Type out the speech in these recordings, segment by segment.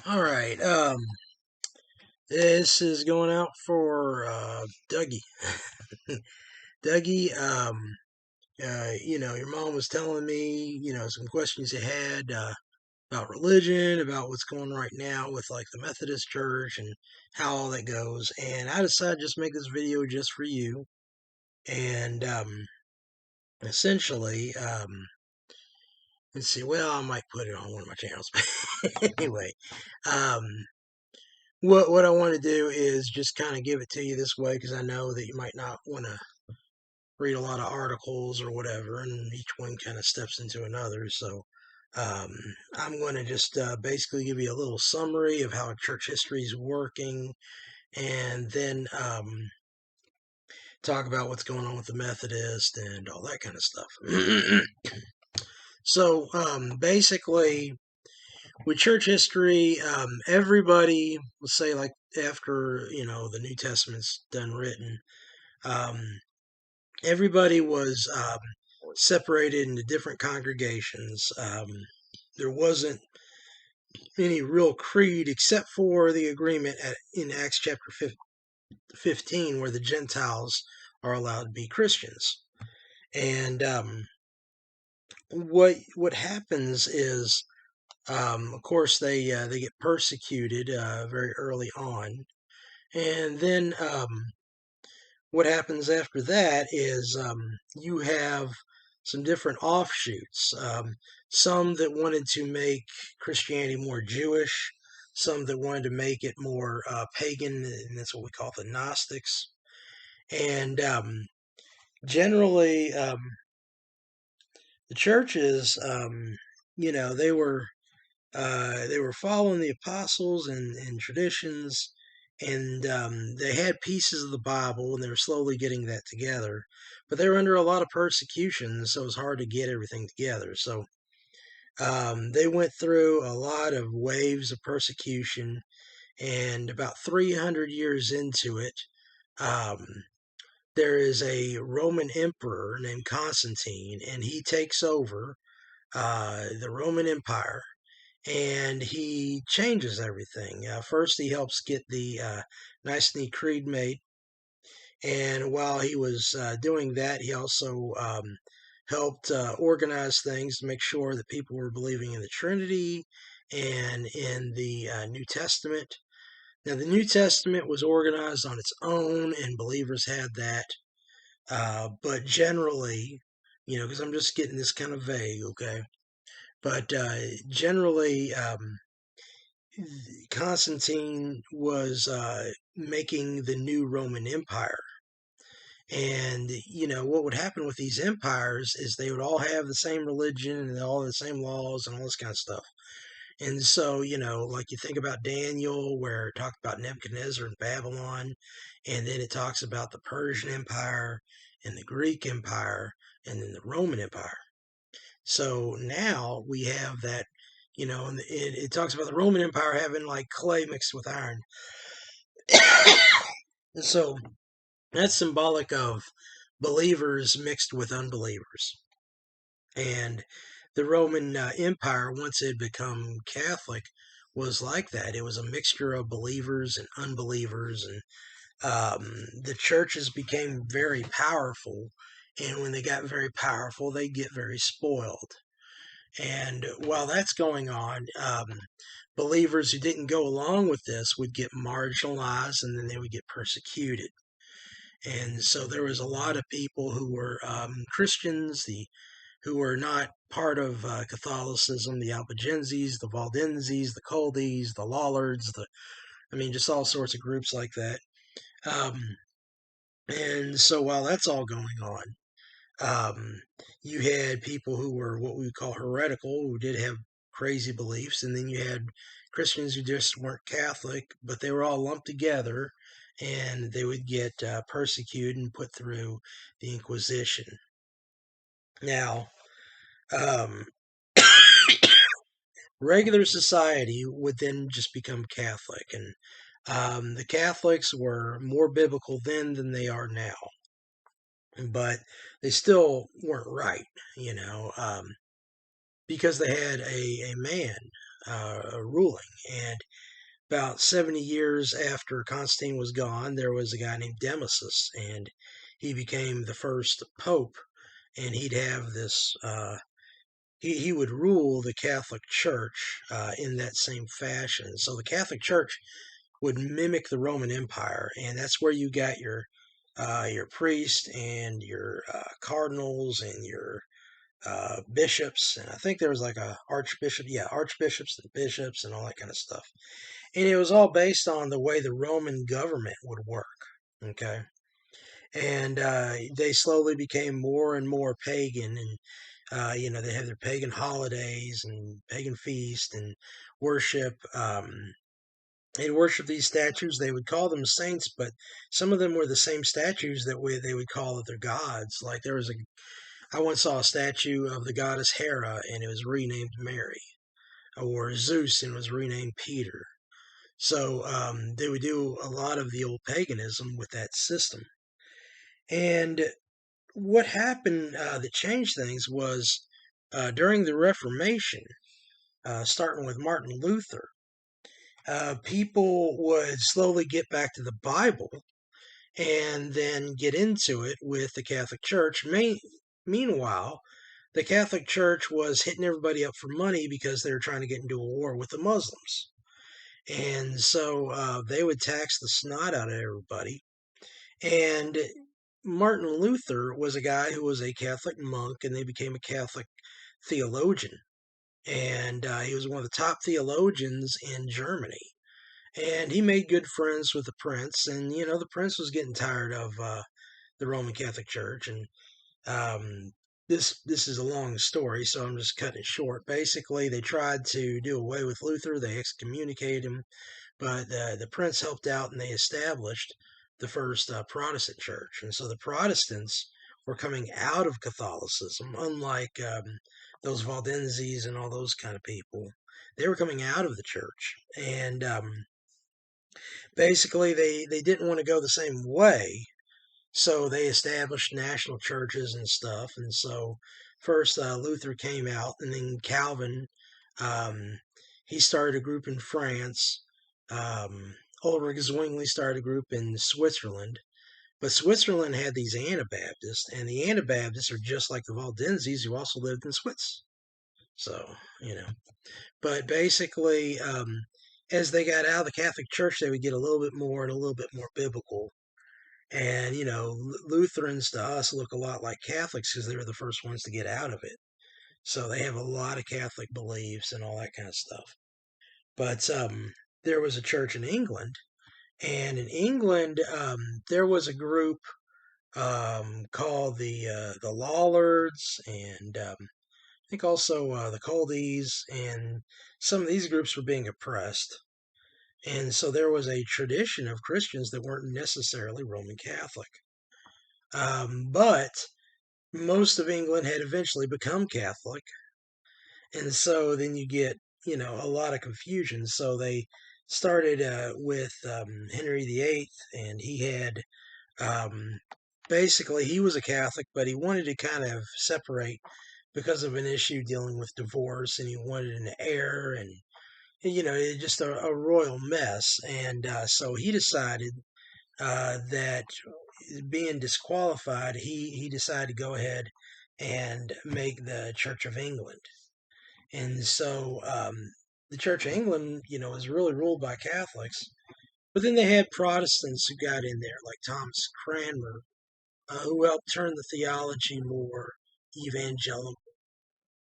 All right. This is going out for Dougie. Dougie, your mom was telling me, some questions you had about religion, about what's going on right now with like the Methodist Church and how all that goes. And I decided to just make this video just for you. And essentially, let's see. Well, I might put it on one of my channels. Anyway, um, what I want to do is just kind of give it to you this way because I know that you might not want to read a lot of articles or whatever, and each one kind of steps into another. So um, I'm going to just basically give you a little summary of how church history is working, and then talk about what's going on with the Methodist and all that kind of stuff. So basically, with church history, everybody, let's say, like after the New Testament's done written, um, everybody was separated into different congregations. There wasn't any real creed except for the agreement in Acts chapter 15, where the Gentiles are allowed to be Christians. And what happens is, of course, they get persecuted very early on, and then what happens after that is you have some different offshoots. Some that wanted to make Christianity more Jewish, some that wanted to make it more pagan, and that's what we call the Gnostics. And generally, the churches, they were following the apostles and traditions, and they had pieces of the Bible, and they were slowly getting that together. But they were under a lot of persecution, so it was hard to get everything together. So they went through a lot of waves of persecution, and about 300 years into it, um, there is a Roman emperor named Constantine, and he takes over the Roman Empire, and he changes everything. First, he helps get the Nicene Creed made, and while he was doing that, he also helped organize things to make sure that people were believing in the Trinity and in the New Testament. Now, the New Testament was organized on its own, and believers had that. But generally, because I'm just getting this kind of vague, okay? But generally, Constantine was making the new Roman Empire. And, what would happen with these empires is they would all have the same religion and all the same laws and all this kind of stuff. And so, like you think about Daniel, where it talked about Nebuchadnezzar and Babylon, and then it talks about the Persian Empire and the Greek Empire and then the Roman Empire. So now we have that, and it talks about the Roman Empire having like clay mixed with iron. And so that's symbolic of believers mixed with unbelievers. And the Roman Empire, once it had become Catholic, was like that. It was a mixture of believers and unbelievers, and the churches became very powerful. And when they got very powerful, they get very spoiled. And while that's going on, believers who didn't go along with this would get marginalized, and then they would get persecuted. And so there was a lot of people who were Christians, who were not part of Catholicism, the Albigenses, the Valdenses, the Coldes, the Lollards, just all sorts of groups like that. And so while that's all going on, you had people who were what we would call heretical, who did have crazy beliefs, and then you had Christians who just weren't Catholic, but they were all lumped together, and they would get persecuted and put through the Inquisition. Now, um, regular society would then just become Catholic, and the Catholics were more biblical then than they are now, but they still weren't right, because they had a man ruling. And about 70 years after Constantine was gone, there was a guy named Damasus, and he became the first pope. And he'd have this, he would rule the Catholic Church in that same fashion. So the Catholic Church would mimic the Roman Empire, and that's where you got your priest and your cardinals and your bishops, and I think there was like a archbishop, yeah, archbishops and bishops and all that kind of stuff. And it was all based on the way the Roman government would work. Okay, and they slowly became more and more pagan, and they had their pagan holidays and pagan feast and worship. They'd worship these statues. They would call them saints, but some of them were the same statues that they would call other gods. Like I once saw a statue of the goddess Hera, and it was renamed Mary, or Zeus, and it was renamed Peter. So they would do a lot of the old paganism with that system. And what happened that changed things was during the Reformation, starting with Martin Luther, people would slowly get back to the Bible and then get into it with the Catholic Church. Meanwhile, the Catholic Church was hitting everybody up for money because they were trying to get into a war with the Muslims. And so they would tax the snot out of everybody. And Martin Luther was a guy who was a Catholic monk, and they became a Catholic theologian. And he was one of the top theologians in Germany. And he made good friends with the prince. And, the prince was getting tired of the Roman Catholic Church. And this is a long story, so I'm just cutting it short. Basically, they tried to do away with Luther. They excommunicated him. But the prince helped out, and they established the first Protestant church. And so the Protestants were coming out of Catholicism, unlike those Waldenses and all those kind of people. They were coming out of the church. And basically, they didn't want to go the same way. So they established national churches and stuff. And so first Luther came out, and then Calvin, um, he started a group in France. Ulrich Zwingli started a group in Switzerland. But Switzerland had these Anabaptists, and the Anabaptists are just like the Waldenses who also lived in Swiss. So, But basically, as they got out of the Catholic Church, they would get a little bit more and a little bit more biblical. And, Lutherans to us look a lot like Catholics because they were the first ones to get out of it. So they have a lot of Catholic beliefs and all that kind of stuff. But there was a church in England. And in England, there was a group called the Lollards, and I think also the Coldies. And some of these groups were being oppressed. And so there was a tradition of Christians that weren't necessarily Roman Catholic. But most of England had eventually become Catholic. And so then you get, a lot of confusion. So they started with Henry VIII, and he had basically, he was a Catholic, but he wanted to kind of separate because of an issue dealing with divorce, and he wanted an heir, and just a royal mess. And so he decided that being disqualified, he decided to go ahead and make the Church of England. And so the Church of England, is really ruled by Catholics. But then they had Protestants who got in there, like Thomas Cranmer, who helped turn the theology more evangelical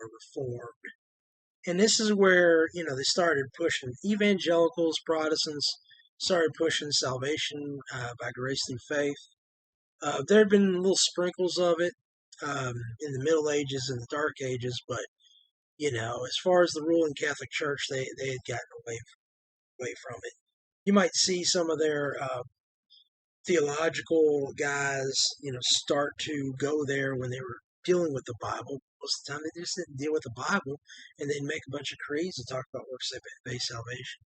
or reformed. And this is where, they started pushing evangelicals, Protestants started pushing salvation by grace through faith. There had been little sprinkles of it in the Middle Ages and the Dark Ages, but, as far as the ruling Catholic Church, they had gotten away from it. You might see some of their theological guys, start to go there when they were dealing with the Bible. Most of the time, they just didn't deal with the Bible, and they'd make a bunch of creeds and talk about works-based salvation.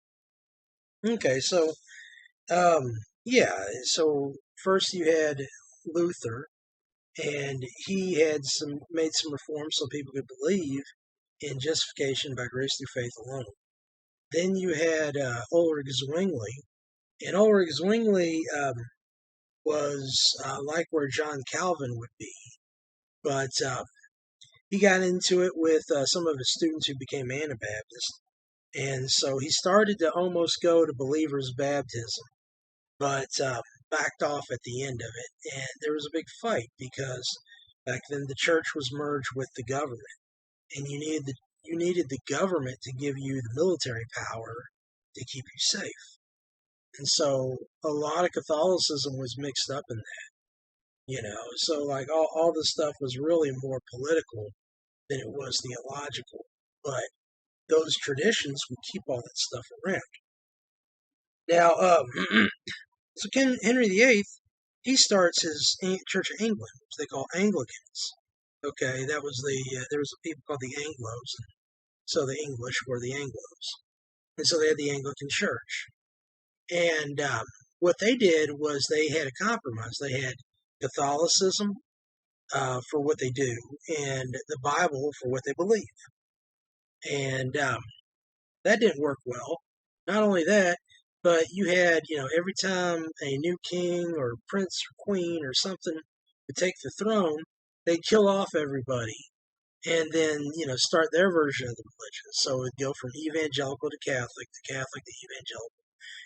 Okay, so yeah, so first you had Luther, and he had made some reforms so people could believe in justification by grace through faith alone. Then you had Ulrich Zwingli, and Ulrich Zwingli was like where John Calvin would be, but he got into it with some of his students who became Anabaptist, and so he started to almost go to believers' baptism, but backed off at the end of it, and there was a big fight because back then the church was merged with the government, and you needed the government to give you the military power to keep you safe. And so a lot of Catholicism was mixed up in that. So like all this stuff was really more political than it was theological. But those traditions would keep all that stuff around. Now, so King Henry VIII, he starts his Church of England, which they call Anglicans. Okay, that was there was a people called the Anglos, so the English were the Anglos, and so they had the Anglican Church. And what they did was they had a compromise. They had Catholicism for what they do, and the Bible for what they believe. And that didn't work well. Not only that, but you had, every time a new king or prince or queen or something would take the throne, they'd kill off everybody and then, start their version of the religion. So it would go from evangelical to Catholic to evangelical,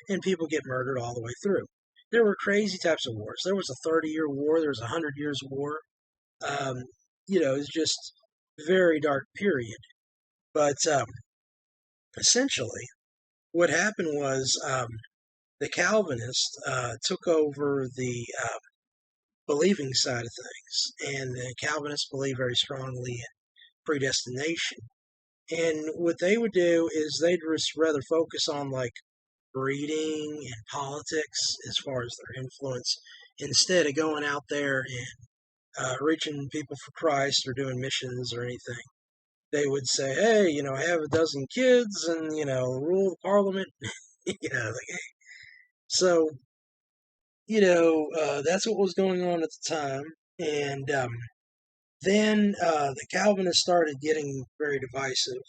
and people get murdered all the way through. There were crazy types of wars. There was a 30-year war. There was a 100 years war. Um, it was just a very dark period. But essentially, what happened was the Calvinists took over the believing side of things, and the Calvinists believe very strongly in predestination. And what they would do is they'd just rather focus on like breeding and politics as far as their influence instead of going out there and reaching people for Christ or doing missions or anything. They would say, hey, have a dozen kids and, rule the parliament. Like, hey. So, that's what was going on at the time. And then the Calvinists started getting very divisive,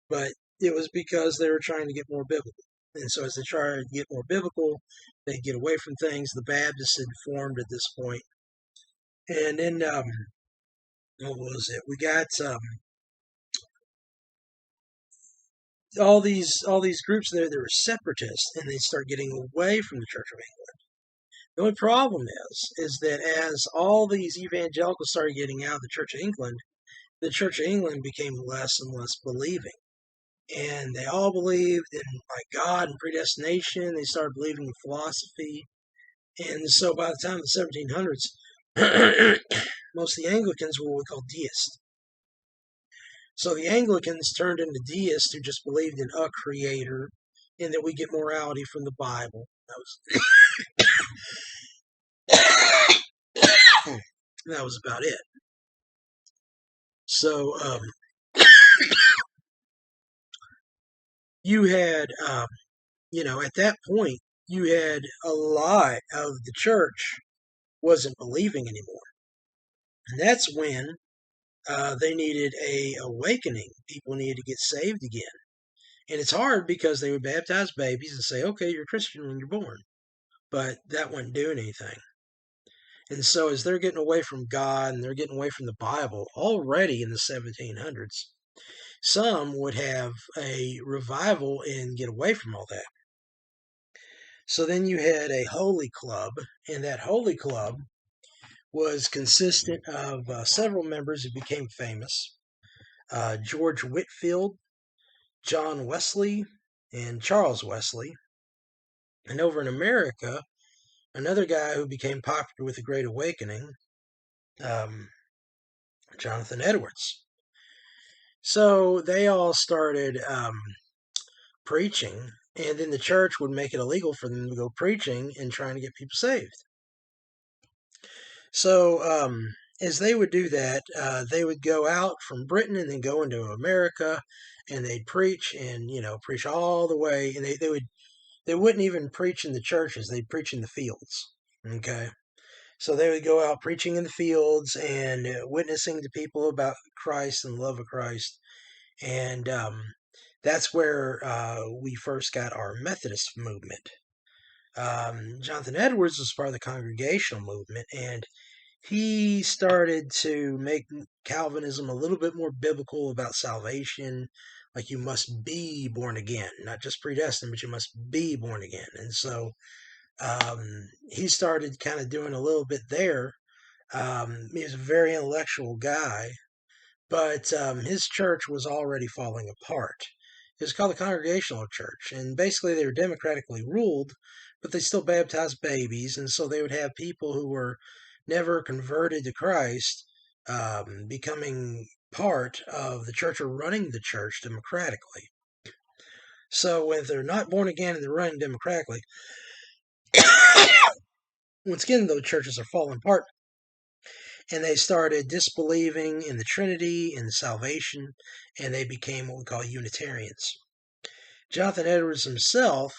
but it was because they were trying to get more biblical. And so as they tried to get more biblical, they get away from things. The Baptists had formed at this point. And then, what was it? We got all these groups there that were separatists, and they start getting away from the Church of England. The only problem is that as all these evangelicals started getting out of the Church of England, the Church of England became less and less believing. And they all believed in like God and predestination. They started believing in philosophy. And so by the time of the 1700s, most of the Anglicans were what we call deists. So the Anglicans turned into deists who just believed in a creator and that we get morality from the Bible. That was about it. So you had, at that point, you had a lot of the church wasn't believing anymore. And that's when they needed a awakening. People needed to get saved again. And it's hard because they would baptize babies and say, okay, you're a Christian when you're born. But that wasn't doing anything. And so as they're getting away from God and they're getting away from the Bible already in the 1700s, some would have a revival and get away from all that. So then you had a holy club, and that holy club was consistent of several members who became famous. George Whitefield, John Wesley, and Charles Wesley. And over in America, another guy who became popular with the Great Awakening, Jonathan Edwards. So they all started preaching, and then the church would make it illegal for them to go preaching and trying to get people saved. So as they would do that, they would go out from Britain and then go into America, and they'd preach and preach all the way, and they wouldn't even preach in the churches; they'd preach in the fields. Okay, so they would go out preaching in the fields and witnessing to people about Christ and the love of Christ, and That's where we first got our Methodist movement. Jonathan Edwards was part of the Congregational movement, and he started to make Calvinism a little bit more biblical about salvation. Like, you must be born again, not just predestined, but you must be born again. And so he started kind of doing a little bit there. He was a very intellectual guy, but his church was already falling apart. It was called the Congregational Church, and basically they were democratically ruled, but they still baptized babies, and so they would have people who were never converted to Christ becoming part of the church or running the church democratically. So if they're not born again and they're running democratically, once again, those churches are falling apart, and they started disbelieving in the Trinity and salvation, and they became what we call Unitarians. Jonathan Edwards himself,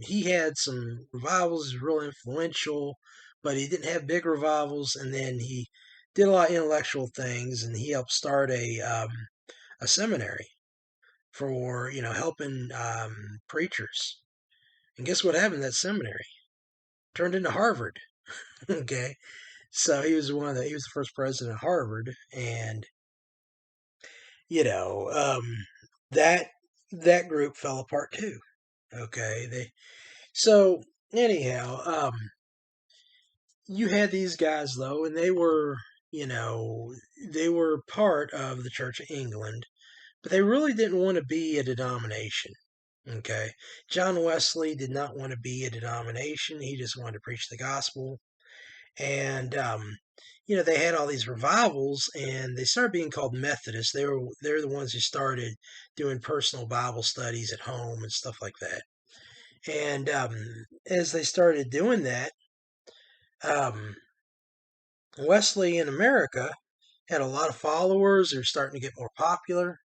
he had some revivals, he was real influential, but he didn't have big revivals, and then he did a lot of intellectual things, and he helped start a seminary for, helping preachers. And guess what happened to that seminary? Turned into Harvard. Okay. So he was the first president of Harvard, and you know, that that group fell apart too. Okay, so anyhow, you had these guys though, and you know, they were part of the Church of England, but they really didn't want to be a denomination. Okay, John Wesley did not want to be a denomination; he just wanted to preach the gospel. And they had all these revivals, and they started being called Methodists. They're the ones who started doing personal Bible studies at home and stuff like that. And as they started doing that, um, Wesley in America had a lot of followers. They were starting to get more popular.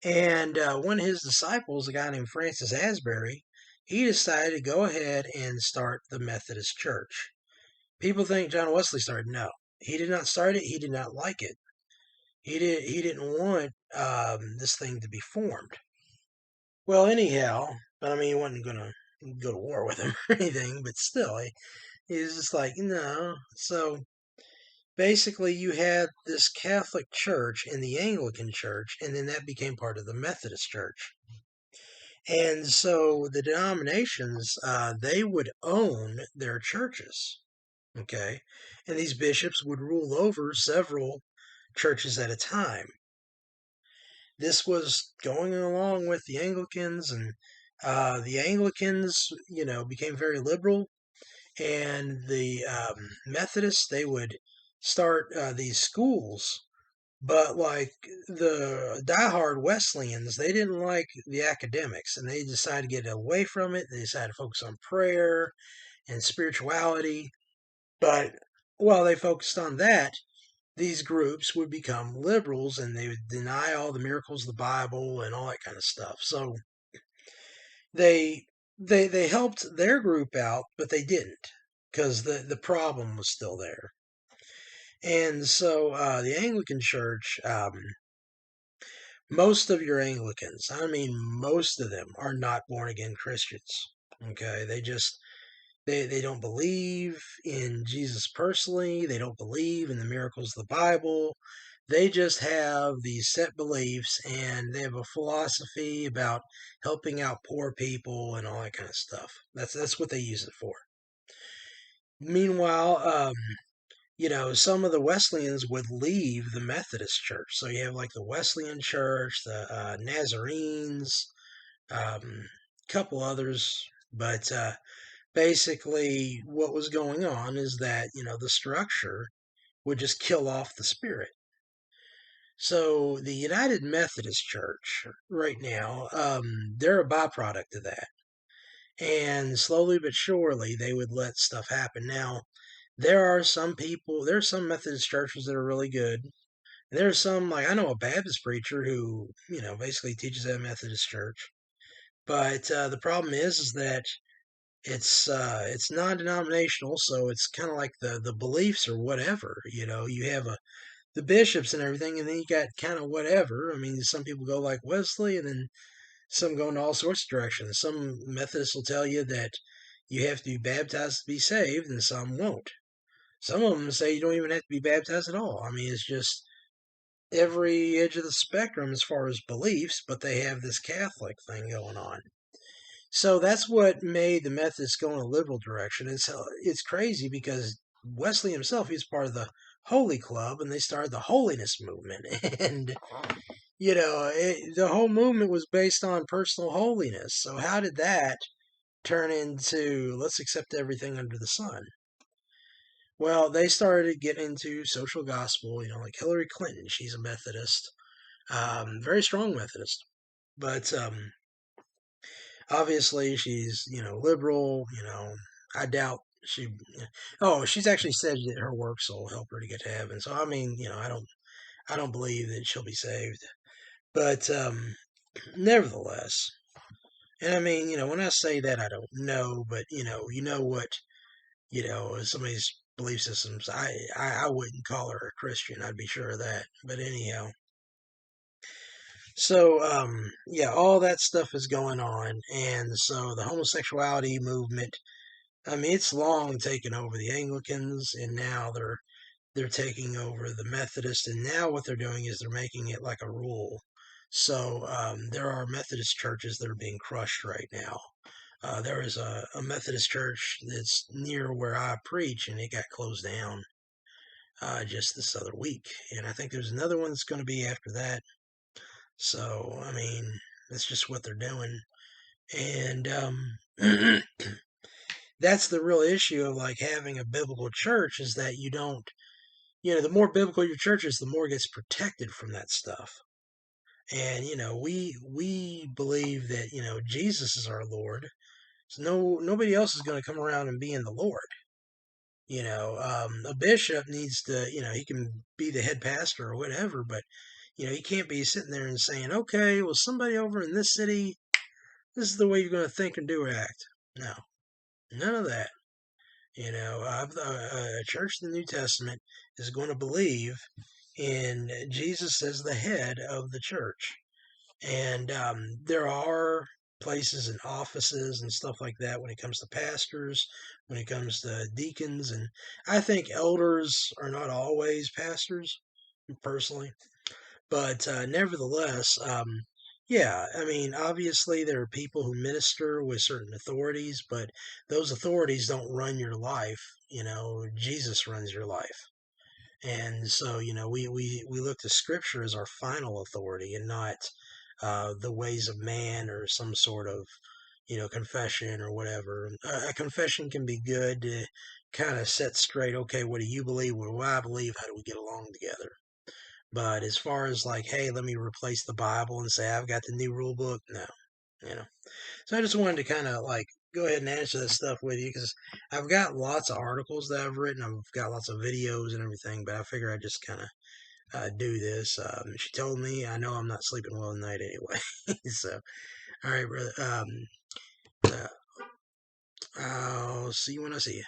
And one of his disciples, a guy named Francis Asbury, he decided to go ahead and start the Methodist Church. People think John Wesley started. No, he did not start it. He did not like it. He didn't want this thing to be formed. Well, anyhow, but I mean, he wasn't gonna go to war with him or anything. But still, he was just like, no. So basically, you had this Catholic Church and the Anglican Church, and then that became part of the Methodist Church. And so the denominations, they would own their churches. Okay. And these bishops would rule over several churches at a time. This was going along with the Anglicans, and the Anglicans, became very liberal, and the Methodists, they would start these schools. But like the diehard Wesleyans, they didn't like the academics, and they decided to get away from it. They decided to focus on prayer and spirituality. But while they focused on that, these groups would become liberals, and they would deny all the miracles of the Bible and all that kind of stuff. So they helped their group out, but they didn't, because the problem was still there. And so the Anglican Church, most of your Anglicans, I mean most of them, are not born again Christians. Okay, they don't believe in Jesus personally. They don't believe in the miracles of the Bible. They just have these set beliefs, and they have a philosophy about helping out poor people and all that kind of stuff. That's what they use it for. Meanwhile, some of the Wesleyans would leave the Methodist Church. So you have like the Wesleyan Church, the Nazarenes, a couple others, but basically what was going on is that the structure would just kill off the spirit. So the United Methodist Church right now, they're a byproduct of that, and slowly but surely they would let stuff happen. Now there are some Methodist churches that are really good. And there are some, like I know a Baptist preacher who basically teaches at a Methodist church, but the problem is that it's non-denominational, so it's kind of like the beliefs or whatever. You have the bishops and everything, and then you got kind of whatever. I mean, some people go like Wesley, and then Some go in all sorts of directions. Some Methodists will tell you that you have to be baptized to be saved, and some won't. Some of them say you don't even have to be baptized at all. I mean, it's just every edge of the spectrum as far as beliefs, but they have this Catholic thing going on. So that's what made the Methodists go in a liberal direction. It's crazy because Wesley himself, he's part of the Holy Club, and they started the Holiness movement. And the whole movement was based on personal holiness. So how did that turn into let's accept everything under the sun? Well, they started getting into social gospel. Like Hillary Clinton, she's a Methodist, very strong Methodist, but obviously she's liberal. I doubt she. Oh, she's actually said that her works will help her to get to heaven. So I mean, I don't believe that she'll be saved, but nevertheless. And I mean, when I say that, I don't know, but what, somebody's belief systems. I wouldn't call her a Christian. I'd be sure of that. But anyhow, so yeah, all that stuff is going on, and so the homosexuality movement. I mean, it's long taken over the Anglicans, and now they're taking over the Methodist, and now what they're doing is they're making it like a rule. So there are Methodist churches that are being crushed right now. There is a Methodist church that's near where I preach, and it got closed down just this other week. And I think there's another one that's going to be after that. So, I mean, that's just what they're doing. And that's the real issue of like having a biblical church is that you don't, the more biblical your church is, the more it gets protected from that stuff. And we believe that Jesus is our Lord. So nobody else is going to come around and be in the Lord. A bishop needs to, he can be the head pastor or whatever, but he can't be sitting there and saying, okay, well, somebody over in this city, this is the way you're going to think and do or act. No, none of that. A church in the New Testament is going to believe in Jesus as the head of the church. And there are places and offices and stuff like that when it comes to pastors, when it comes to deacons. And I think elders are not always pastors, personally. But nevertheless, yeah, I mean, obviously there are people who minister with certain authorities, but those authorities don't run your life. Jesus runs your life. And so, we look to Scripture as our final authority and not the ways of man or some sort of, confession or whatever. A confession can be good to kind of set straight, okay, what do you believe? What do I believe? How do we get along together? But as far as like, hey, let me replace the Bible and say I've got the new rule book, no, you know. So I just wanted to kind of like go ahead and answer this stuff with you because I've got lots of articles that I've written. I've got lots of videos and everything, but I figure I just kind of do this. She told me I know I'm not sleeping well tonight anyway. So, all right, brother. Uh, I'll see you when I see you.